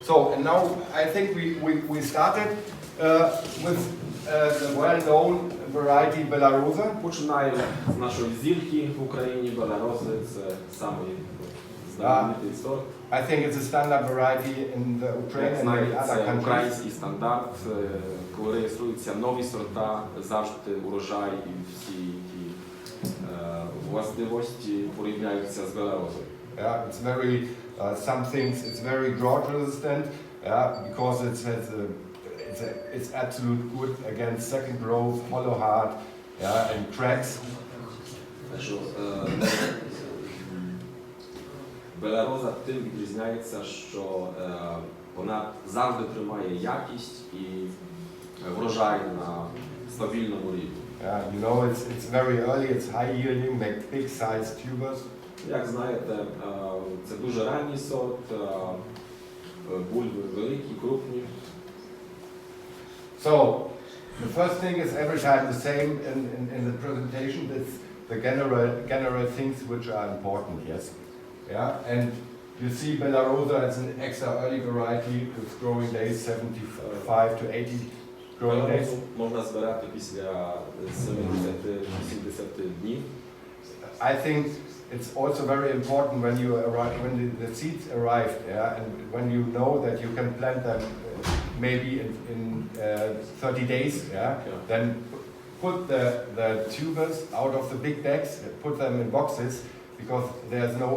So, and now I think we started with the well-known variety Bellarosa. Починаємо з нашої зірки в Україні, Белароси, це самий знаменитий сорт. I think it's a standard variety in the Ukraine and many other Це countries. український стандарт, коли реєструються нові сорта, завжди урожай і всі ті властивості порівняються з Беларосою. Yeah, it's very some things it's very drought resistant, because it's absolute good against second growth, hollow heart, and cracks. Белароза тим відрізняється, що вона завжди тримає якість і врожай на стабільному рівні. You know, it's very early, it's high yielding, make big size tubers. Як знаєте, це дуже ранній сорт, бульби великі, крупні. So, the first thing is every time the same in the presentation. It's the general things which are important, yes. Yeah, and you see Bellarosa is an extra early variety with growing days 75 to 80 growing days. Можна збирати після 70-80 днів. I think it's also very important when you arrive, when the seeds arrived, and when you know that you can plant them maybe in 30 days, then put the tubers out of the big bags, put them in boxes, because there's no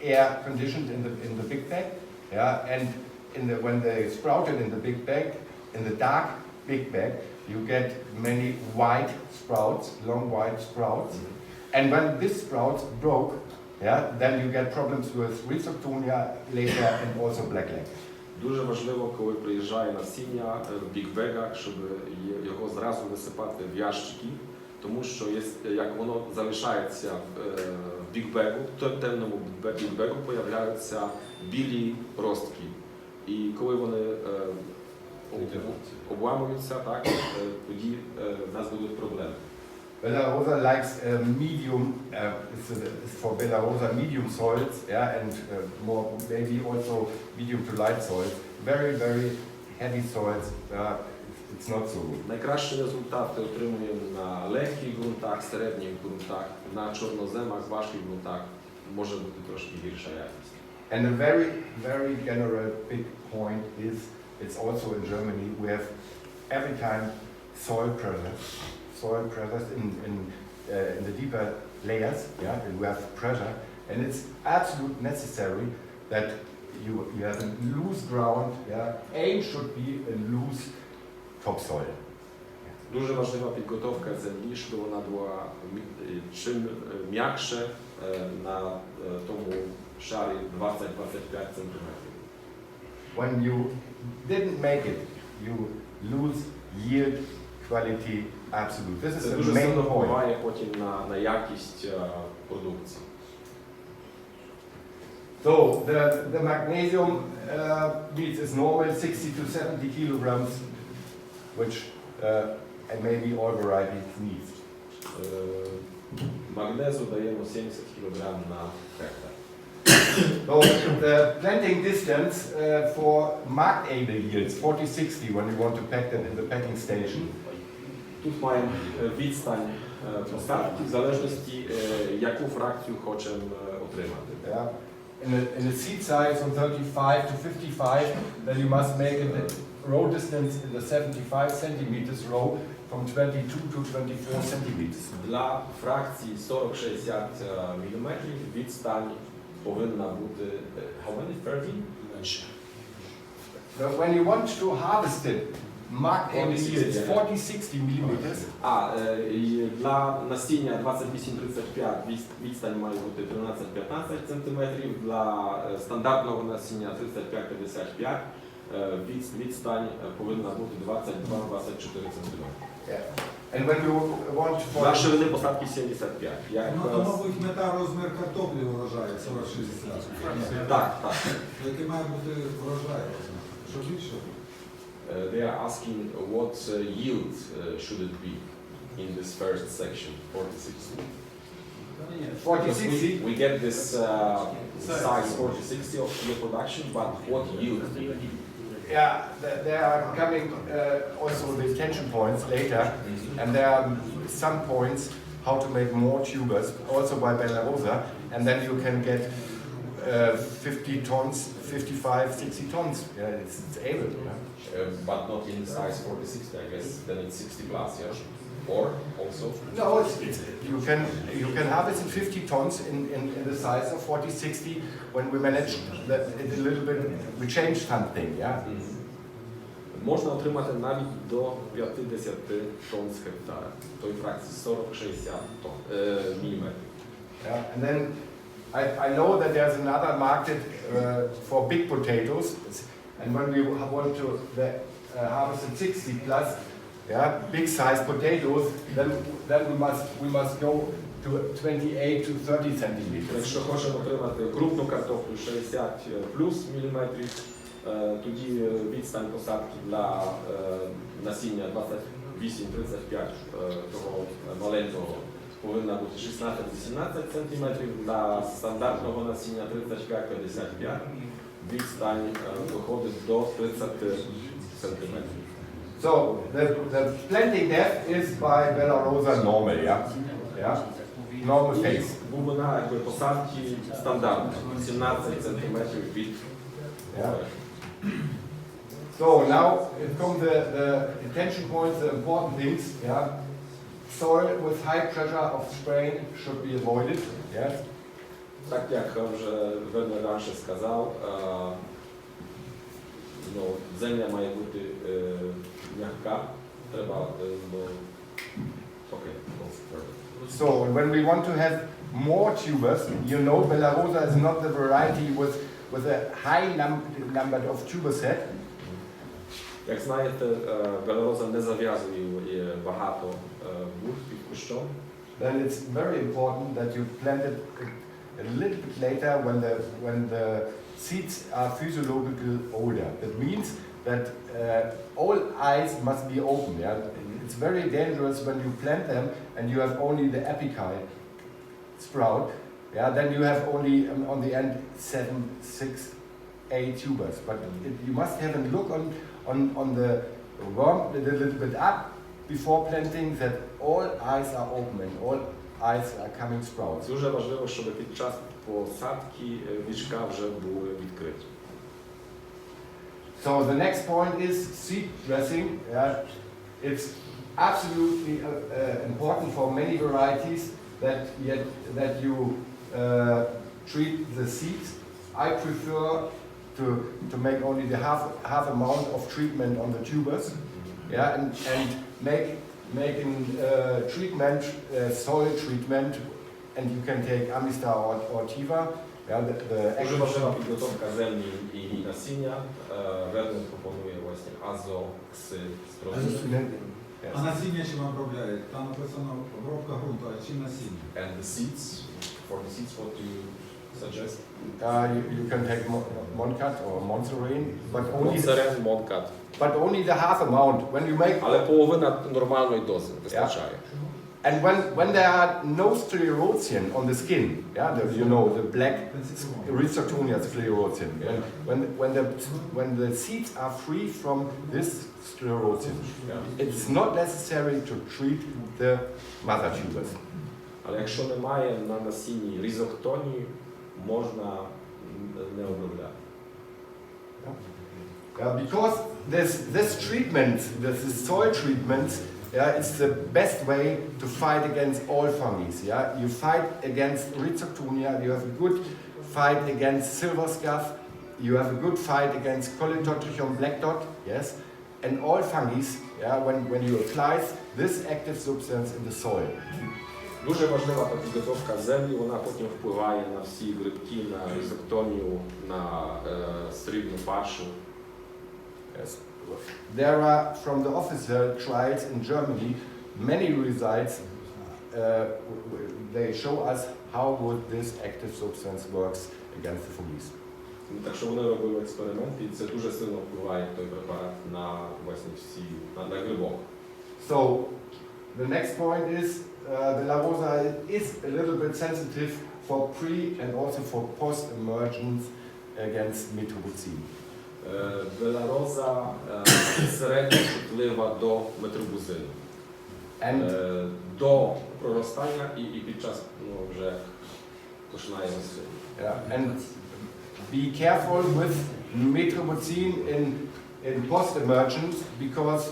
air conditioned in the big bag, and when they sprouted in the big bag, in the dark big bag, you get many white sprouts, long white sprouts. And when this sprouts broke, then you get problems with rhizoctonia later and also blackleg. Дуже важливо, коли приїжджає насіння в бікбегах, щоб його зразу висипати в ящики, тому що як воно залишається в бікбегу, в темному бікбегу появляються білі ростки. І коли вони обламуються, так, тоді в нас будуть проблеми. Bellarosa likes medium, it's for Bellarosa medium soils, and more maybe also medium to light soils. Very, very heavy soils, it's not so good. Найкращі результати отримуємо на легких ґрунтах, середніх ґрунтах, на чорноземах, важких ґрунтах може бути трошки гірша якість. And a very, very general big point is, it's also in Germany, we have every time soil pressures in the deeper layers, and we have pressure, and it's absolutely necessary that you have a loose ground, aim should be a loose topsoil. Дуже важлива підготовка землі, щоб вона була чим м'якше на тому шарі 20-25 сантиметрів. When you didn't make it, you lose yield, quality, absolute. This is Це the дуже main сильно point. впливає потім на якість продукції. So the magnesium needs is normal 60 to 70 kilograms, which and maybe all varieties needs. Магнезу даємо 70 кг на гектар. So the planting distance for markable yields 40-60 when you want to pack them in the packing station. Тут маємо відстань посадки в залежності, яку фракцію хочемо отримати. In a seed size from 35 to 55, then you must make a row distance in the 75 centimeters row from 22 to 24 centimeters. Для фракції 40-60 мм відстань повинна бути how many? 30? Now, when you want to harvest it, markable yields 40-60 millimeters. Для насіння 28-35 відстань має бути 13-15 см, для стандартного насіння 35-55 відстань повинна бути 22-24 см. And when you want for... Для ширини посадки 75. То, мабуть, мета розмір картоплі врожаю 40-60. Так. Який має бути врожай? Що більше? They are asking what yield should it be in this first section, 40-60. 40-60. We get this size 40-60 of your production, but what yield? Yeah, there are coming also the tension points later, and there are some points how to make more tubers, also by Bellarosa, and then you can get 50 tons, 55, 60 tons. Yeah, it's able. Yeah. But not in size 40-60, I guess. Then it's 60 plus, yeah. Or also? No, you can have it in 50 tons in the size of 40-60 when we manage that a little bit, we change something, yeah. Можна отримати навіть до 50 тонн з гектара. Той фракції 40-60 міліметрів. Yeah, and then I know that there's another market for big potatoes, and when we want to harvest in 60 plus, yeah, big size potatoes, then we must go to 28 to 30 centimeters. Якщо хочемо отримати крупну картоплю 60 плюс міліметрів, тоді відстань посадки для насіння 28-35 того маленького повинна бути 16-18 сантиметрів, для стандартного насіння 35-55, відстань виходить до 30 сантиметрів. So the planting depth is by Bellarosa normal, yeah? Yeah? Normal phase. Глибина посадки стандартна, 17 сантиметрів від. Yeah. So now it comes the attention points, the important things. Yeah, soil with high pressure of spraying should be avoided. Yes. Так як вже Вернер раніше сказав, земля має бути м'яка, треба. So when we want to have more tubers, you know, Bellarosa is not the variety with a high number of tuber set. Як знаєте, Bellarosa не зав'язує багато бут під кущом. Then it's very important that you plant it a little bit later when the seeds are physiologically older. That means that all eyes must be open. Yeah? It's very dangerous when you plant them and you have only the apical sprout. Yeah, then you have only on the end 7, 6, 8 tubers. But you must have a look on the worm a little bit up before planting, that all eyes are open and all eyes are coming sprouts. Дуже важливо, щоб під час посадки вічка вже були відкриті. So the next point is seed dressing. Yeah, it's absolutely important for many varieties that you treat the seeds. I prefer to make only the half amount of treatment on the tubers, yeah, and making treatment, soil treatment, and you can take Amistar or Tiva. Yeah, Дуже важлива підготовка землі і насіння. Вернер пропонує власне азо, ксиль, строзу. А насіння чим обробляють? Там написано обробка ґрунту, а чим насіння? And the seeds, for the seeds, what do you suggest? You can take Moncat or Monserene, but only the half amount. When you make, але половина нормальної дози вистачає. And when there are no sclerotian on the skin, yeah, the black Rhizoctonia sclerotian, yeah, when the seeds are free from this sclerotian, it's not necessary to treat the mother tubers. Але якщо немає на насінні різоктонії, можна не обробляти. Because this treatment, this soil treatment, yeah, it's the best way to fight against all fungi. Yeah, you fight against Rhizoctonia, you have a good fight against silver scuff, you have a good fight against Coledotrichum black dot, yes, and all fungi. Yeah, when you apply this active substance in the soil. Дуже важлива та підготовка землі, вона потім впливає на всі грибки, на різоктонію, на срібну паршу. Yes. There are, from the official trials in Germany, many results. They show us how good this active substance works against the fungi. Так що вони робили експеримент, і це дуже сильно впливає той препарат на власне всі на грибок. So the next point is Bellarosa is a little bit sensitive for pre and also for post-emergence against metrobuzin. Bellarosa середньо чутлива до метробузину. До проростання і під час вже починає рослин. Yeah, and be careful with metrobuzin in post-emergence because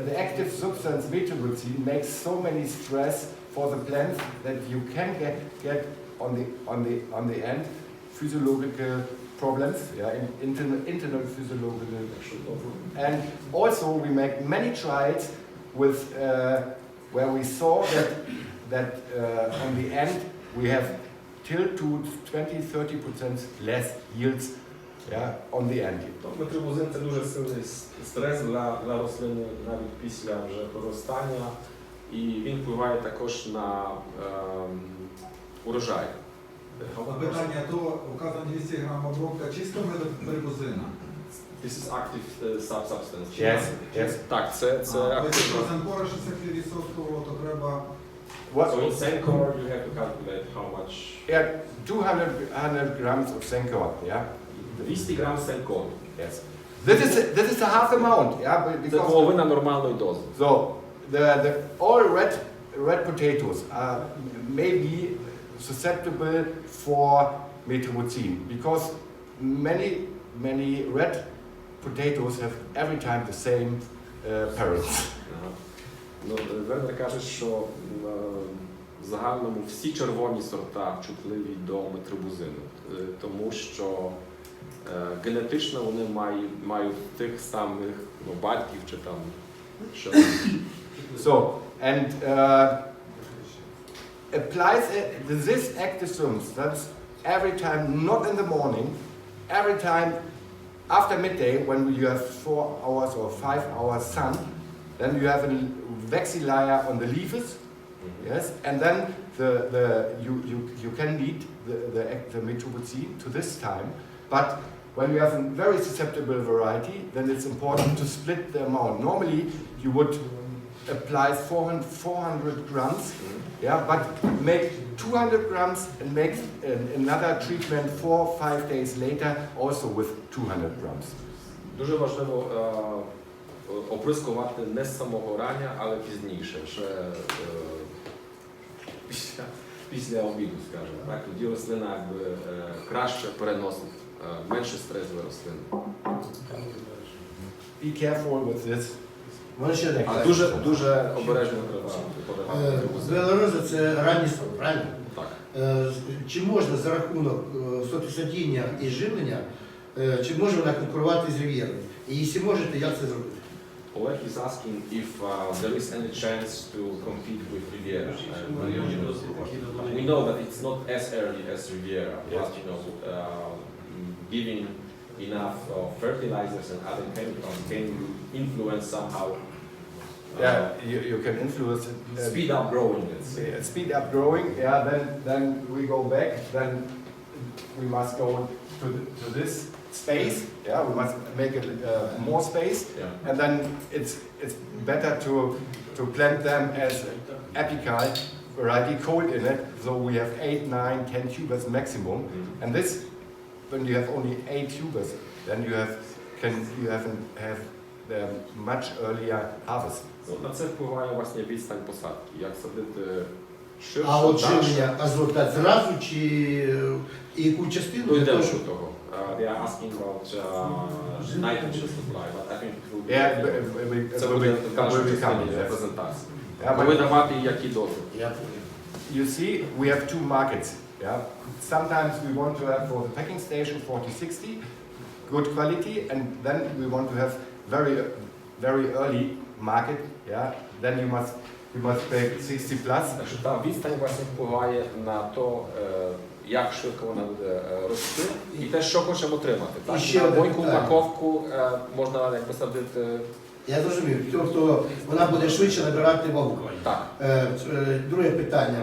the active substance metrobuzin makes so many stress for the plant that you can get on the end physiological problems, internal physiological. And also we make many trials with where we saw that on the end we have till to 20-30% less yields on the end. Метробузин – це дуже сильний стрес для рослини навіть після вже проростання, і він впливає також на урожай. Питання то указано 200 грам обробка чистого метробузина. This is active substance. Yes. Так, це Тобто, активно. якщо Сенкора 60%, то треба... So in Sencor you have to calculate how much. Yeah, 200 grams of Sencor. Yeah. 200 грам Sencor. Yes. This is a half amount. Yeah. Це половина нормальної дози. So all red potatoes are maybe susceptible for metrobuzin because many red potatoes have every time the same parents. Ну, Вернер каже, що в загальному всі червоні сорта чутливі до метробузину, тому що генетично вони мають тих самих батьків чи там що. So, and applies this active substance every time, not in the morning, every time after midday when you have 4 hours or 5 hours sun, then you have a waxy layer on the leaves, yes, and then you can need the metrobuzin to this time, but when you have a very susceptible variety, then it's important to split the amount. Normally you would apply 400 grams, but make 200 grams and make another treatment 4-5 days later also with 200 grams. Дуже важливо оприскувати не з самого рання, але пізніше, ще після обіду, скажімо. Так, тоді рослина краще переносить, менше стрес для рослини. Be careful with this. Але дуже обережно треба подавати. Белароса – це ранній сорт, правильно? Так. Чи можна за рахунок сортосадіння і живлення, чи може вона конкурувати з Рів'єрою? І якщо можете, як це зробити? Oleg is asking if there is any chance to compete with Riviera. We know that it's not as early as Riviera, but giving enough fertilizers and other chemicals can influence somehow. You can influence it. Speed up growing. Speed up growing. Yeah. Then we go back. Then we must go to this space. Yeah. We must make it more space. Yeah. And then it's better to plant them as apical variety, cold in it. So we have 8, 9, 10 tubers maximum. And this, when you have only 8 tubers, then you have the much earlier harvest. На це впливає власне відстань посадки. Як садити ширше, А от далі. живлення азотат зразу чи яку частину? Дійдемо до того. They are asking about nitrogen supply, but I think it will be це буде в першій частині презентації. Коли давати і які дози. You see, we have two markets. Yeah. Sometimes we want to have for the packing station 40-60, good quality, and then we want to have very early market. Yeah. Then you must pay 60 plus. Так що та відстань власне впливає на то, як швидко вона буде рости, і те, що хочемо отримати. Так? ще На одне бойку питання. упаковку можна якби садити. Я зрозумів, тобто вона буде швидше набирати вагу. Так. Друге питання.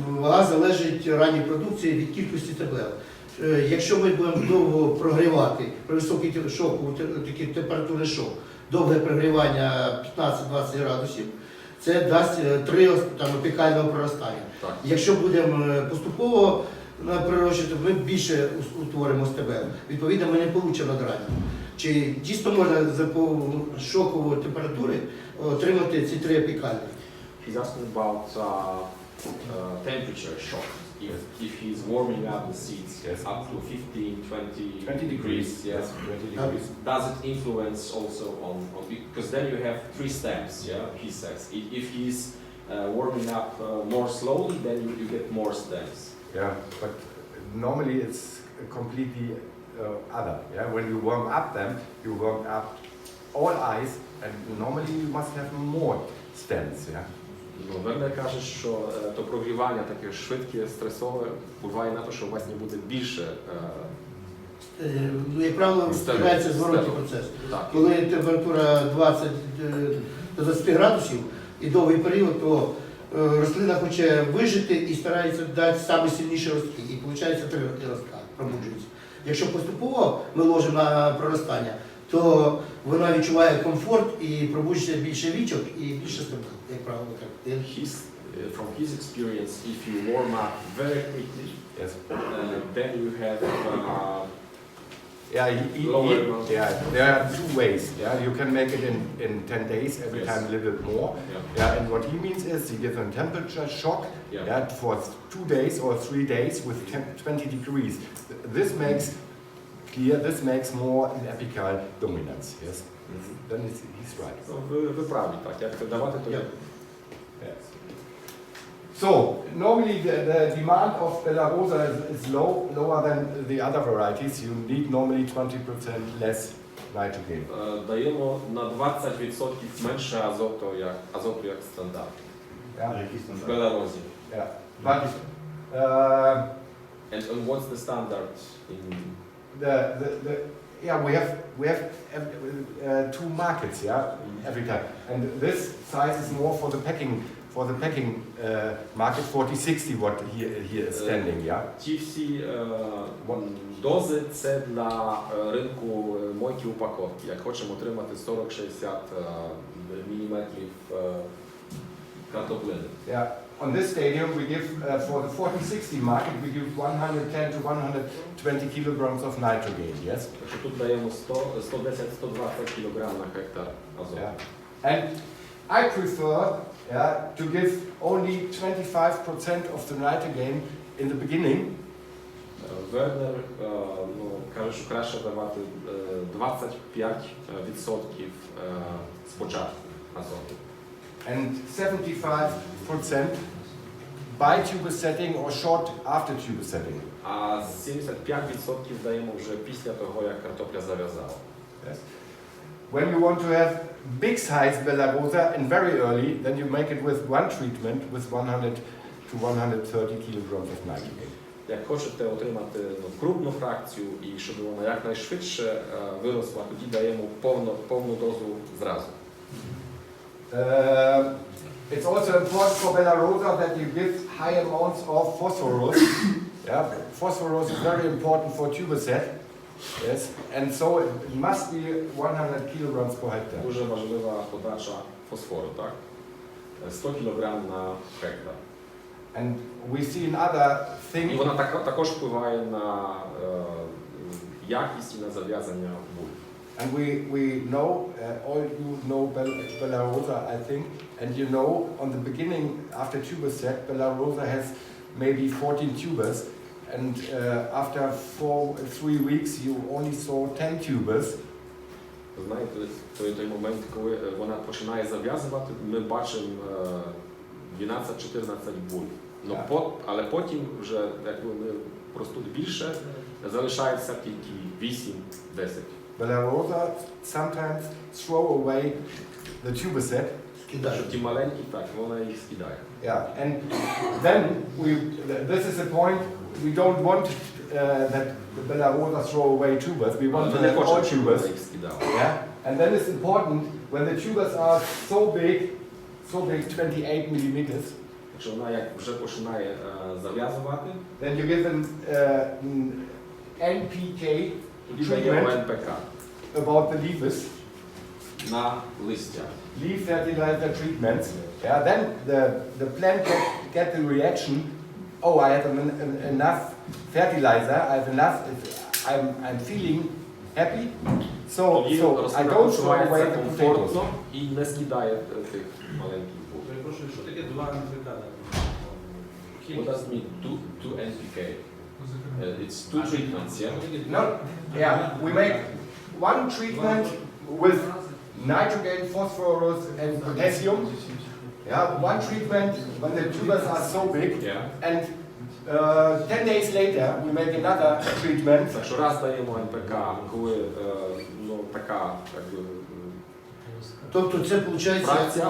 Вага залежить ранньої продукції від кількості таблеток. Якщо ми будемо довго прогрівати при високій шоку, такі температури шок, довге прогрівання 15-20 градусів, це дасть 3 опікального проростання. Так. Якщо будемо поступово прирощувати, ми більше утворимо стебел. Відповідно, ми не отримаємо надграння. Чи дійсно можна за шокової температури отримати ці 3 опікальні? He's asking about temperature shock. If he's warming up the seeds up to 15, 20 degrees. yes, 20 degrees. does it influence also on because then you have 3 steps, yeah, he says. If he's warming up more slowly, then you get more stems. Yeah, but normally it's completely other. Yeah, when you warm up them, you warm up all eyes, and normally you must have more stems. Yeah. Ну, Вернер каже, що то прогрівання таке швидке, стресове впливає на те, що у вас не буде більше. Як правило, відбувається зворотній процес. Так. Коли температура 20 до 20 градусів і довгий період, то рослина хоче вижити і старається дати саме сильніші ростки. І виходить 3 ростка пробуджуються. Якщо поступово ми ложимо на проростання, то вона відчуває комфорт і пробуджується більше вічок і більше стебел, як правило. Так. From his experience, if you warm up very quickly, Yes. then you have Yeah, lower. yeah. There are 2 ways. Yeah, you can make it in 10 days, every Yes. time a little bit more. Yeah. Yeah, and what he means is he gives a temperature shock. Yeah. Yeah, for 2 days or 3 days with 20 degrees. This makes clear. This makes more an apical dominance. Yes. Then he's right. Ну, ви праві, так. Як це давати, то Yeah. Yes. So normally the demand of Bellarosa is lower than the other varieties. You need normally 20% less nitrogen. Даємо на 20% менше азоту як стандарт. Yeah. В Беларусі. Yeah. But And what's the standard in we have 2 markets. Yeah, every time, and this size is more for the packing market 40-60. What here is standing. Yeah. Ті всі дози це для ринку мойки упаковки. Як хочемо отримати 40-60 мм картоплини. Yeah. On this stadium, we give for the 40-60 market, we give 110 to 120 kilograms of nitrogen. Yes. Тобто тут даємо 110-120 кг на гектар азоту. Yeah. And I prefer to give only 25% of the nitrogen in the beginning. Вернер каже, що краще давати 25% спочатку азоту. And 75% by tuber setting or short after tuber setting. А 75% даємо вже після того, як картопля зав'язала. Yes. When you want to have big size Bellarosa and very early, then you make it with one treatment with 100 to 130 kilograms of nitrogen. Як хочете отримати крупну фракцію і щоб вона якнайшвидше виросла, тоді даємо повну дозу зразу. It's also important for Bellarosa that you give high amounts of phosphorus. Yeah, phosphorus is very important for tuber set. Yes, and so it must be 100 kilograms per hectare. Дуже важлива подача фосфору, так? 100 кг на гектар. And we see another І thing. вона також впливає на якість і на зав'язання буль. And we know, all you know Bellarosa, I think, and you know on the beginning, after tuber set, Bellarosa has maybe 14 tubers, and after 3 weeks you only saw 10 tubers. Знаєте, той момент, коли вона починає зав'язувати, ми бачимо 12-14 буль. Але потім, вже як вони ростуть більше, залишається тільки 8-10. Bellarosa sometimes throw away the tuber set. Що ті маленькі, так, вона їх скидає. Yeah, and then this is the point, we don't want that the Bellarosa throw away tubers, we want to have all tubers. Yeah, and then it's important, when the tubers are so big, 28 millimeters, Якщо вона як вже починає зав'язувати, then you give them NPK тоді даємо НПК. about the leaves. на листя. leaf fertilizer treatments, yeah, then the plant get the reaction, oh, I have enough fertilizer, I have enough, I'm feeling happy, so І I рослина don't throw почувається away the potatoes. комфортно і не скидає тих маленьких бул. Перепрошую, що таке 2 НПК? What does it mean? 2 NPK. It's 2 treatments, yeah? No, yeah, we make one treatment with nitrogen, phosphorus and potassium, yeah, one treatment when the tubers are so big, Yeah. and 10 days later we make another treatment. Так що раз даємо НПК, коли ну, така якби, Тобто це виходить фракція,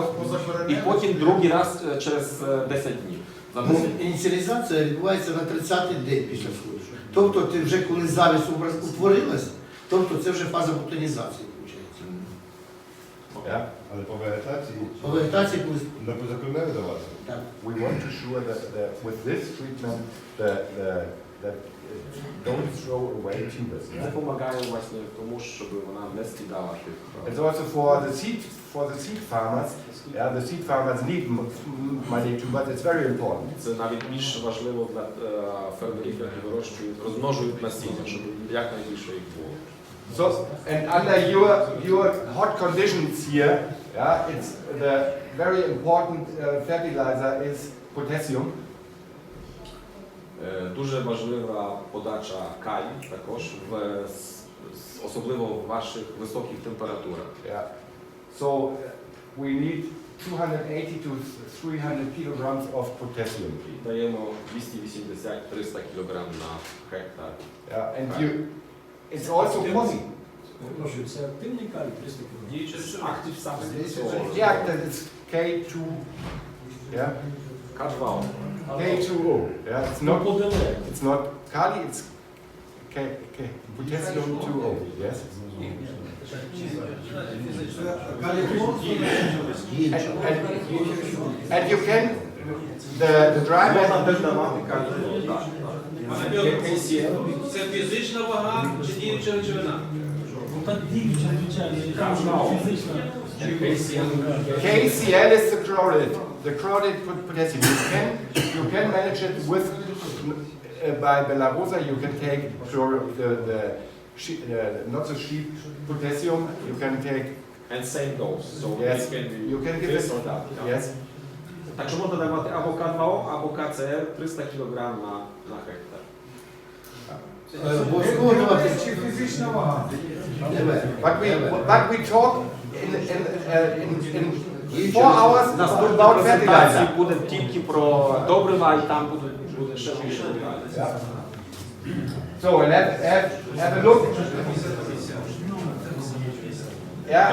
і потім другий раз через 10 днів. За 10 днів. ініціалізація відбувається на 30-й день після сходу. Тобто ти вже коли завість утворилась, тобто це вже фаза бутонізації виходить. Yeah. Але по вегетації По вегетації коли не позакривне видавати. так. We want to sure that with this treatment that don't throw away tubers. Це Yeah? допомагає власне тому, щоб вона не скидала тих. It's also for the seed farmers. Yeah, the seed farmers need money tubers. It's very important. Це навіть більш важливо для фермерів, які вирощують, розмножують насіння, щоб якнайбільше їх було. So, and under your hot conditions here, yeah, it's the very important fertilizer is potassium. Дуже важлива подача калію також, особливо в ваших високих температурах. Yeah. So we need 280 to 300 kilograms of potassium. І даємо 280-300 кг на гектар. Yeah, and it's also possible. Перепрошую, це активний калій 300 кг? Діючий актив саме Yeah, that is K2. Yeah, K2. K2O. Yeah, it's not kali, it's potassium 2O. Yes. And you can the dry method. Це фізична вага чи діюча речовина? Так діюча, звичайно, фізична. KCl is the chloride potassium. You can manage it with by Bellarosa. You can take not the sheep potassium. You can take And same dose. So yes. it can be You can give this it or that. yes. Так що можна давати або K2O, або KCl 300 кг на гектар. Обов'язково давати. Чи фізична вага? But we talk in 4 hours Наступна about презентація fertilizer. буде тільки про добрива, і там буде ще більше деталей. So and have a look. Yeah.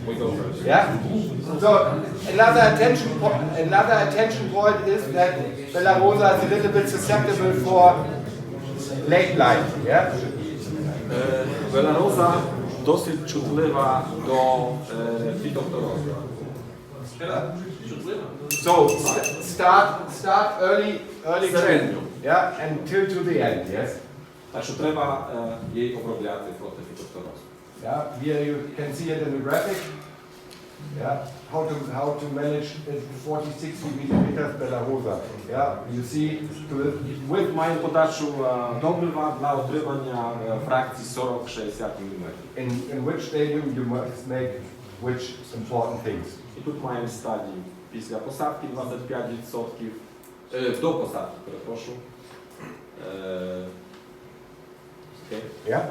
We go first. Yeah. So another attention point is that Bellarosa is a little bit susceptible for late light. Yeah. Bellarosa досить чутлива до фітофторози. Чутлива? So start early Середньо. yeah, until to the end. Yes. Так що треба її обробляти проти фітофторозу. Yeah. Here you can see it in the graphic. Yeah. How to manage 40-60 millimeters Bellarosa. Yeah. You see with Маємо подачу добрива для отримання фракцій 40-60 мм. in which stadium you must make which important things. І тут маємо стадії після посадки 25%, до посадки, перепрошую. Окей. Yeah.